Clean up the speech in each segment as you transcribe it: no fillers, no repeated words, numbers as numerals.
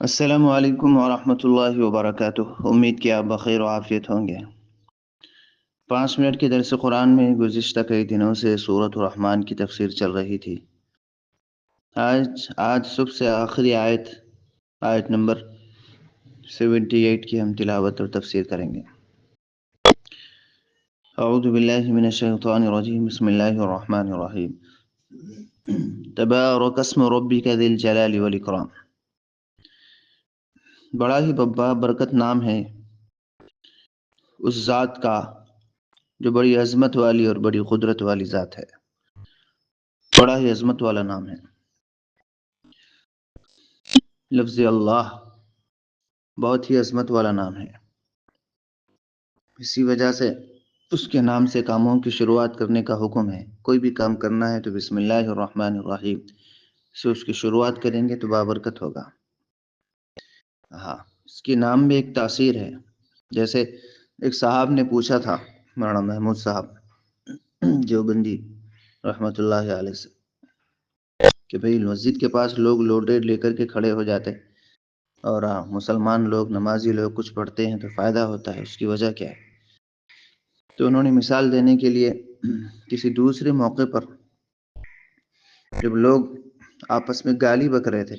السلام علیکم ورحمۃ اللہ وبرکاتہ۔ امید کہ آپ بخیر و عافیت ہوں گے۔ 5 منٹ کے درس قرآن میں گزشتہ کئی دنوں سے سورۃ الرحمن کی تفسیر چل رہی تھی۔ آج سب سے آخری آیت نمبر 78 کی ہم تلاوت اور تفسیر کریں گے۔ اعوذ باللہ من الشیطان الرجیم، بسم اللہ الرحمن الرحیم۔ تبارک اسم ربک ذی الجلال والاکرام۔ بڑا ہی برکت نام ہے اس ذات کا جو بڑی عظمت والی اور بڑی قدرت والی ذات ہے۔ بڑا ہی عظمت والا نام ہے۔ لفظ اللہ بہت ہی عظمت والا نام ہے، اسی وجہ سے اس کے نام سے کاموں کی شروعات کرنے کا حکم ہے۔ کوئی بھی کام کرنا ہے تو بسم اللہ الرحمن الرحیم سے اس کی شروعات کریں گے تو بابرکت ہوگا۔ اس کے نام میں ایک تاثیر ہے۔ جیسے ایک صاحب نے پوچھا تھا مولانا محمود صاحب دیوبندی رحمۃ اللہ علیہ سے کہ بھئی مسجد کے پاس لوگ لوڈیڈ لے کر کے کھڑے ہو جاتے اور مسلمان لوگ نمازی لوگ کچھ پڑھتے ہیں تو فائدہ ہوتا ہے، اس کی وجہ کیا ہے؟ تو انہوں نے مثال دینے کے لیے کسی دوسرے موقع پر جب لوگ آپس میں گالی بک رہے تھے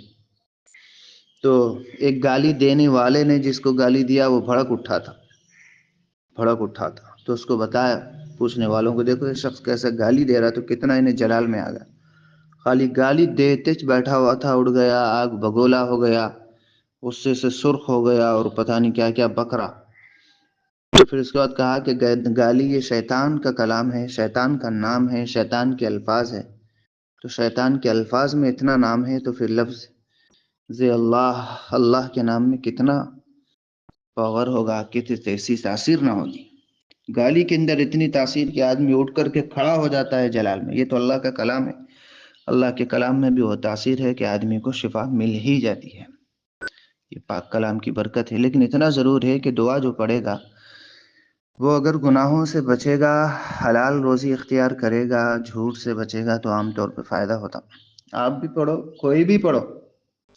تو ایک گالی دینے والے نے جس کو گالی دیا وہ بھڑک اٹھا تھا تو اس کو بتایا پوچھنے والوں کو، دیکھو یہ شخص کیسا گالی دے رہا تو کتنا انہیں جلال میں آ گیا، خالی گالی دیتے بیٹھا ہوا تھا، اڑ گیا، آگ بگولا ہو گیا، غصے سے سرخ ہو گیا اور پتہ نہیں کیا کیا بک رہا۔ تو پھر اس کے بعد کہا کہ گالی یہ شیطان کا کلام ہے، شیطان کا نام ہے، شیطان کے الفاظ ہے، تو شیطان کے الفاظ میں اتنا نام ہے تو پھر لفظ اللہ کے نام میں کتنا پاور ہوگا، کتنی ایسی تاثیر نہ ہوگی۔ گالی کے اندر اتنی تاثیر کہ آدمی اٹھ کر کے کھڑا ہو جاتا ہے جلال میں۔ یہ تو اللہ کا کلام ہے، اللہ کے کلام میں بھی وہ تاثیر ہے کہ آدمی کو شفا مل ہی جاتی ہے۔ یہ پاک کلام کی برکت ہے۔ لیکن اتنا ضرور ہے کہ دعا جو پڑھے گا وہ اگر گناہوں سے بچے گا، حلال روزی اختیار کرے گا، جھوٹ سے بچے گا تو عام طور پہ فائدہ ہوتا۔ آپ بھی پڑھو، کوئی بھی پڑھو،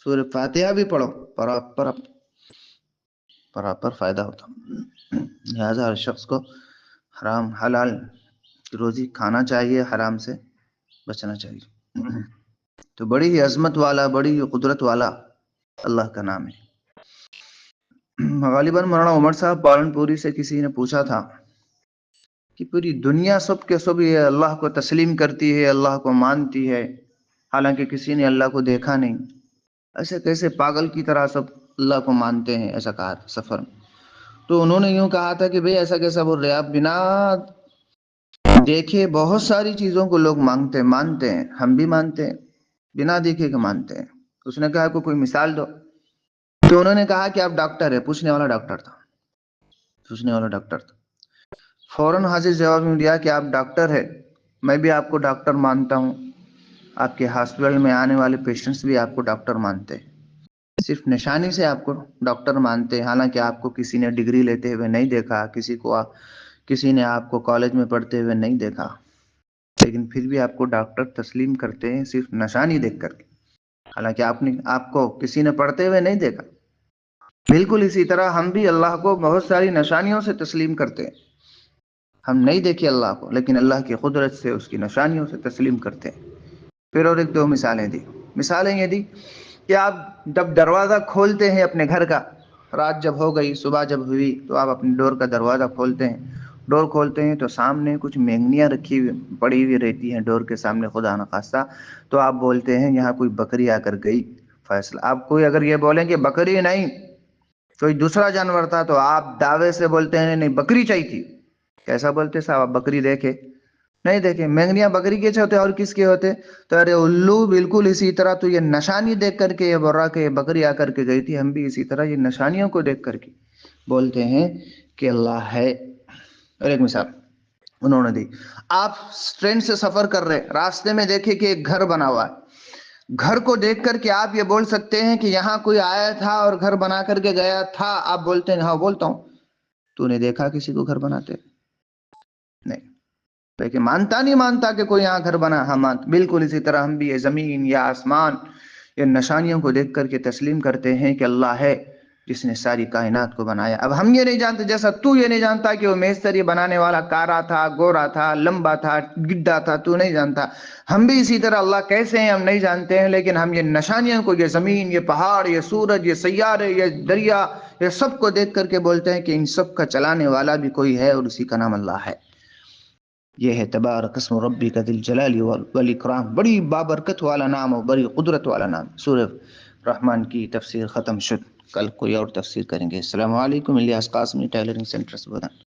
سورہ فاتحہ بھی پڑھو، برابر فائدہ ہوتا۔ لہٰذا ہر شخص کو حرام حلال روزی کھانا چاہیے، حرام سے بچنا چاہیے۔ تو بڑی ہی عظمت والا، بڑی ہی قدرت والا اللہ کا نام ہے۔ غالباً مولانا عمر صاحب پالن پوری سے کسی نے پوچھا تھا کہ پوری دنیا سب کے سب یہ اللہ کو تسلیم کرتی ہے، اللہ کو مانتی ہے، حالانکہ کسی نے اللہ کو دیکھا نہیں، ایسے کیسے پاگل کی طرح سب اللہ کو مانتے ہیں؟ ایسا کہا تھا سفر میں۔ تو انہوں نے یوں کہا تھا کہ بھئی ایسا کیسا بول رہے آپ، بنا دیکھے بہت ساری چیزوں کو لوگ مانتے ہیں، ہم بھی مانتے ہیں، بنا دیکھے کہ مانتے ہیں۔ اس نے کہا کوئی مثال دو۔ تو انہوں نے کہا کہ آپ ڈاکٹر ہے، پوچھنے والا ڈاکٹر تھا۔ فوراً حاضر جواب میں دیا کہ آپ ڈاکٹر ہے، میں بھی آپ کو ڈاکٹر مانتا ہوں، آپ کے ہاسپٹل میں آنے والے پیشنٹس بھی آپ کو ڈاکٹر مانتے ہیں، صرف نشانی سے آپ کو ڈاکٹر مانتے ہیں، حالانکہ آپ کو کسی نے ڈگری لیتے ہوئے نہیں دیکھا، کسی نے آپ کو کالج میں پڑھتے ہوئے نہیں دیکھا، لیکن پھر بھی آپ کو ڈاکٹر تسلیم کرتے ہیں صرف نشانی دیکھ کر کے، حالانکہ آپ کو کسی نے پڑھتے ہوئے نہیں دیکھا۔ بالکل اسی طرح ہم بھی اللہ کو بہت ساری نشانیوں سے تسلیم کرتے ہیں، ہم نہیں دیکھے اللہ کو، لیکن اللہ کی قدرت سے، اس کی نشانیوں سے تسلیم کرتے ہیں۔ پھر اور ایک دو مثالیں یہ دی کہ آپ جب دروازہ کھولتے ہیں اپنے گھر کا، رات جب ہو گئی، صبح جب ہوئی تو آپ اپنے ڈور کا دروازہ کھولتے ہیں، ڈور کھولتے ہیں تو سامنے کچھ مینگنیاں پڑی ہوئی رہتی ہیں ڈور کے سامنے، خدا نخواستہ، تو آپ بولتے ہیں یہاں کوئی بکری آ کر گئی، فیصلہ۔ آپ کوئی اگر یہ بولیں کہ بکری نہیں، کوئی دوسرا جانور تھا، تو آپ دعوے سے بولتے ہیں نہیں بکری چاہیے تھی۔ کیسا بولتے صاحب؟ آپ بکری دیکھے نہیں دیکھے؟ مینگنیاں بکری کے ہوتے اور کس کے ہوتے؟ تو ارے الو، بالکل اسی طرح تو یہ نشانی دیکھ کر کے یہ بول رہا کہ یہ بکری آ کر کے گئی تھی، ہم بھی اسی طرح یہ نشانیوں کو دیکھ کر کے بولتے ہیں کہ اللہ ہے۔ اور ایک مثال انہوں نے دی، آپ ٹرین سے سفر کر رہے، راستے میں دیکھے کہ ایک گھر بنا ہوا ہے، گھر کو دیکھ کر کے آپ یہ بول سکتے ہیں کہ یہاں کوئی آیا تھا اور گھر بنا کر کے گیا تھا؟ آپ بولتے ہیں ہاں بولتا ہوں۔ تو نے دیکھا کسی کو گھر بناتے؟ نہیں، لیکن مانتا نہیں مانتا کہ کوئی یہاں گھر بنا؟ ہاں مانتا۔ بالکل اسی طرح ہم بھی یہ زمین یا آسمان یہ نشانیوں کو دیکھ کر کے تسلیم کرتے ہیں کہ اللہ ہے جس نے ساری کائنات کو بنایا. اب ہم یہ نہیں جانتے، جیسا تو یہ نہیں جانتا کہ وہ میستری بنانے والا کارا تھا، گورا تھا، لمبا تھا، گڈھا تھا، تو نہیں جانتا. ہم بھی اسی طرح اللہ کیسے ہیں ہم نہیں جانتے ہیں، لیکن ہم یہ نشانیوں کو، یہ زمین، یہ پہاڑ، یہ سورج، یہ سیارے، یہ دریا، یہ سب کو دیکھ کر کے بولتے ہیں کہ ان سب کا چلانے والا بھی کوئی ہے اور اسی کا نام اللہ ہے. یہ ہے تبارک اسم ربک ذی الجلال والاکرام. بڑی بابرکت والا نام اور بڑی قدرت والا نام. سورہ رحمان کی تفسیر ختم شد. کل کوئی اور تفسیر کریں گے. السلام علیکم. الیاس قاسمی، ٹیلرنگ سینٹر سے.